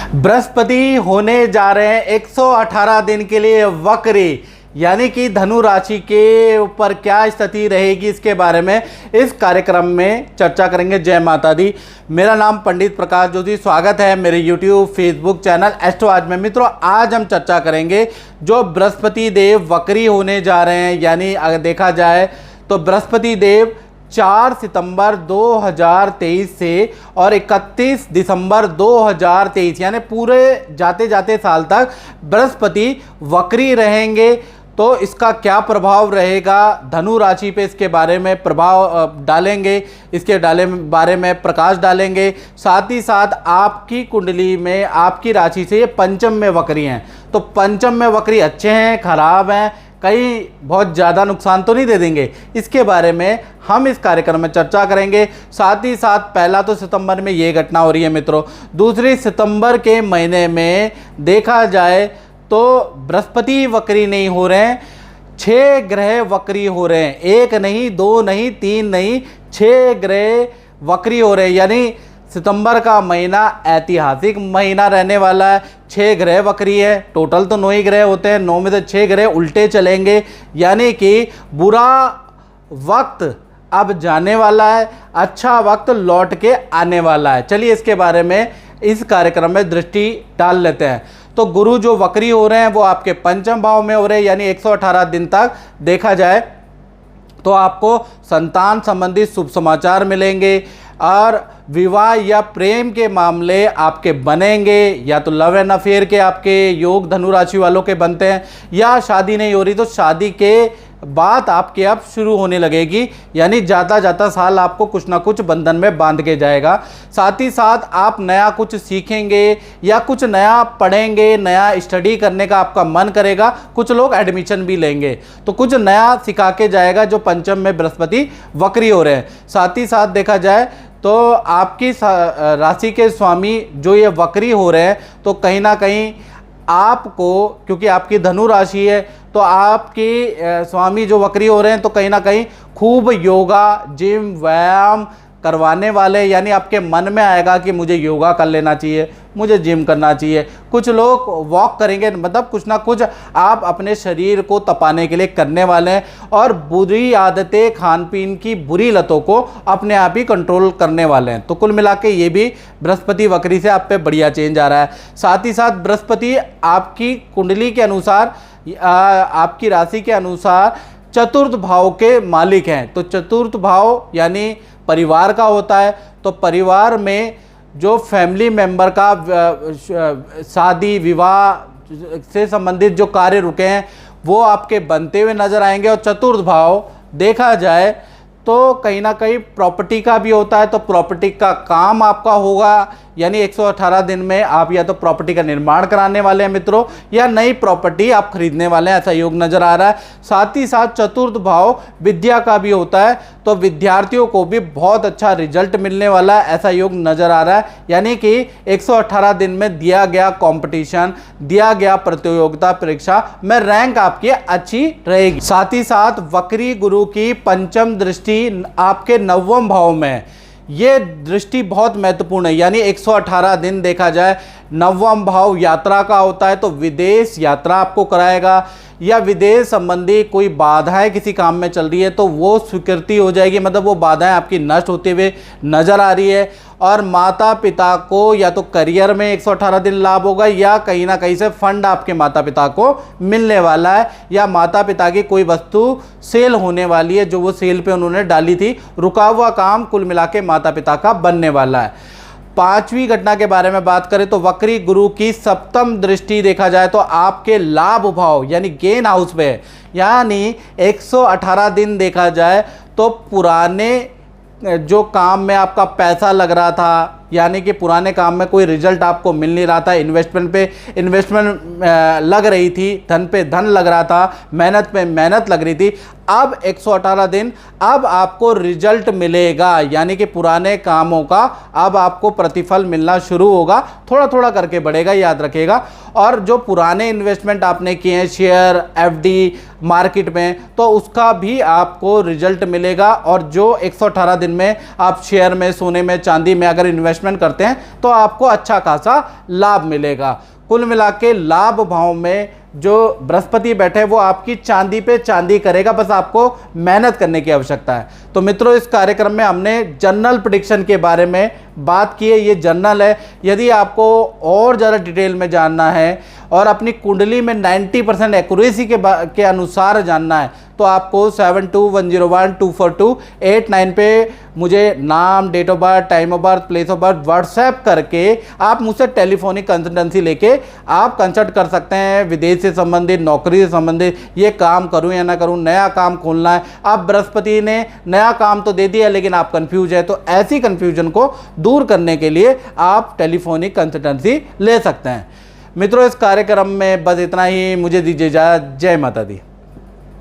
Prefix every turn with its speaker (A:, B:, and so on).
A: बृहस्पति होने जा रहे हैं 118 दिन के लिए वक्री, यानी कि धनु राशि के ऊपर क्या स्थिति रहेगी इसके बारे में इस कार्यक्रम में चर्चा करेंगे। जय माता दी। मेरा नाम पंडित प्रकाश जोशी, स्वागत है मेरे YouTube फेसबुक चैनल एस्ट्रो आज में। मित्रों, आज हम चर्चा करेंगे जो बृहस्पति देव वक्री होने जा रहे हैं, यानी अगर देखा जाए तो बृहस्पति देव 4 सितंबर 2023 से और 31 दिसंबर 2023 यानी पूरे जाते जाते साल तक बृहस्पति वक्री रहेंगे। तो इसका क्या प्रभाव रहेगा धनु राशि पे, इसके बारे में प्रभाव डालेंगे, इसके बारे में प्रकाश डालेंगे। साथ ही साथ आपकी कुंडली में आपकी राशि से ये पंचम में वक्री हैं, तो पंचम में वक्री अच्छे हैं खराब हैं, कहीं बहुत ज़्यादा नुकसान तो नहीं दे देंगे, इसके बारे में हम इस कार्यक्रम में चर्चा करेंगे। साथ ही साथ पहला तो सितंबर में ये घटना हो रही है मित्रों, दूसरी सितंबर के महीने में देखा जाए तो बृहस्पति वक्री नहीं हो रहे हैं, 6 ग्रह वक्री हो रहे हैं। 1 नहीं, 2 नहीं, 3 नहीं, 6 ग्रह वक्री हो रहे हैं। यानी सितंबर का महीना ऐतिहासिक महीना रहने वाला है। 6 ग्रह वक्री है, टोटल तो 9 ही ग्रह होते हैं, 9 में से 6 ग्रह उल्टे चलेंगे, यानी कि बुरा वक्त अब जाने वाला है, अच्छा वक्त लौट के आने वाला है। चलिए इसके बारे में इस कार्यक्रम में दृष्टि डाल लेते हैं। तो गुरु जो वक्री हो रहे हैं वो आपके पंचम भाव में हो रहे हैं, यानी 118 दिन तक देखा जाए तो आपको संतान संबंधी शुभ समाचार मिलेंगे और विवाह या प्रेम के मामले आपके बनेंगे। या तो लव एंड अफेयर के आपके योग धनु राशि वालों के बनते हैं, या शादी नहीं हो रही तो शादी के बात आपके अब शुरू होने लगेगी, यानी जाता जाता साल आपको कुछ ना कुछ बंधन में बांध के जाएगा। साथ ही साथ आप नया कुछ सीखेंगे या कुछ नया पढ़ेंगे, नया स्टडी करने का आपका मन करेगा, कुछ लोग एडमिशन भी लेंगे, तो कुछ नया सिखा के जाएगा जो पंचम में बृहस्पति वक्री हो रहे हैं। साथ ही साथ देखा जाए तो आपकी राशि के स्वामी जो ये वक्री हो रहे हैं, तो कहीं ना कहीं आपको, क्योंकि आपकी धनु राशि है तो आपके स्वामी जो वक्री हो रहे हैं, तो कहीं ना कहीं खूब योगा जिम व्यायाम करवाने वाले, यानी आपके मन में आएगा कि मुझे योगा कर लेना चाहिए, मुझे जिम करना चाहिए। कुछ लोग वॉक करेंगे, मतलब कुछ ना कुछ आप अपने शरीर को तपाने के लिए करने वाले हैं, और बुरी आदतें खान पीन की बुरी लतों को अपने आप ही कंट्रोल करने वाले हैं। तो कुल मिला के ये भी बृहस्पति वक्री से आप पे बढ़िया चेंज आ रहा है। साथ ही साथ बृहस्पति आपकी कुंडली के अनुसार, आपकी राशि के अनुसार चतुर्थ भाव के मालिक हैं। तो चतुर्थ भाव यानी परिवार का होता है, तो परिवार में जो फैमिली मेंबर का शादी विवाह से संबंधित जो कार्य रुके हैं वो आपके बनते हुए नजर आएंगे। और चतुर्थ भाव देखा जाए तो कहीं ना कहीं प्रॉपर्टी का भी होता है, तो प्रॉपर्टी का काम आपका होगा, यानी 118 दिन में आप या तो प्रॉपर्टी का निर्माण कराने वाले हैं मित्रों, या नई प्रॉपर्टी आप खरीदने वाले हैं, ऐसा योग नजर आ रहा है। साथ ही साथ चतुर्थ भाव विद्या का भी होता है, तो विद्यार्थियों को भी बहुत अच्छा रिजल्ट मिलने वाला है, ऐसा योग नजर आ रहा है। यानी कि 118 दिन में दिया गया कंपटीशन, दिया गया प्रतियोगिता परीक्षा में रैंक आपकी अच्छी रहेगी। साथ ही साथ वक्री गुरु की पंचम दृष्टि आपके 9वें भाव में, ये दृष्टि बहुत महत्वपूर्ण है। यानी 118 दिन देखा जाए 9वां भाव यात्रा का होता है, तो विदेश यात्रा आपको कराएगा, या विदेश संबंधी कोई बाधाएं किसी काम में चल रही है तो वो स्वीकृति हो जाएगी, मतलब वो बाधाएं आपकी नष्ट होते हुए नजर आ रही है। और माता पिता को या तो करियर में 118 दिन लाभ होगा, या कहीं ना कहीं से फंड आपके माता पिता को मिलने वाला है, या माता पिता की कोई वस्तु सेल होने वाली है जो वो सेल पे उन्होंने डाली थी, रुका हुआ काम कुल मिला के माता पिता का बनने वाला है। 5वीं घटना के बारे में बात करें तो वक्री गुरु की सप्तम दृष्टि देखा जाए तो आपके लाभ भाव यानी गेन हाउस पे है। यानी 118 दिन देखा जाए तो पुराने जो काम में आपका पैसा लग रहा था, यानी कि पुराने काम में कोई रिजल्ट आपको मिल नहीं रहा था, इन्वेस्टमेंट पे इन्वेस्टमेंट लग रही थी, धन पे धन लग रहा था, मेहनत पे मेहनत लग रही थी, अब 118 दिन अब आपको रिजल्ट मिलेगा, यानी कि पुराने कामों का अब आपको प्रतिफल मिलना शुरू होगा, थोड़ा थोड़ा करके बढ़ेगा, याद रखिएगा। और जो पुराने इन्वेस्टमेंट आपने किए हैं शेयर एफडी मार्केट में, तो उसका भी आपको रिजल्ट मिलेगा। और जो 118 दिन में आप शेयर में, सोने में, चांदी में अगर इन्वेस्ट इन्वेस्टमेंट करते हैं तो आपको अच्छा खासा लाभ मिलेगा। कुल मिला के लाभ भाव में जो बृहस्पति बैठे वो आपकी चांदी पे चांदी करेगा, बस आपको मेहनत करने की आवश्यकता है। तो मित्रों, इस कार्यक्रम में हमने जनरल प्रेडिक्शन के बारे में बात की है। ये जनरल है। यदि आपको और ज़्यादा डिटेल में जानना है और अपनी कुंडली में 90% एक्यूरेसी के अनुसार जानना है तो आपको 7210124289 पे मुझे नाम, date of birth, time of birth, place of birth WhatsApp करके आप मुझसे टेलीफोनिक कंसल्टेंसी लेके आप कंसल्ट कर सकते हैं। विदेश से संबंधित, नौकरी से संबंधित, ये काम करूं या ना करूं, नया काम खोलना है, अब बृहस्पति ने नया काम तो दे दिया लेकिन आप कंफ्यूज है, तो ऐसी कंफ्यूजन को दूर करने के लिए आप टेलीफोनिक कंसल्टेंसी ले सकते हैं। मित्रों, इस कार्यक्रम में बस इतना ही। मुझे दीजिए इजाज़त। जय माता दी।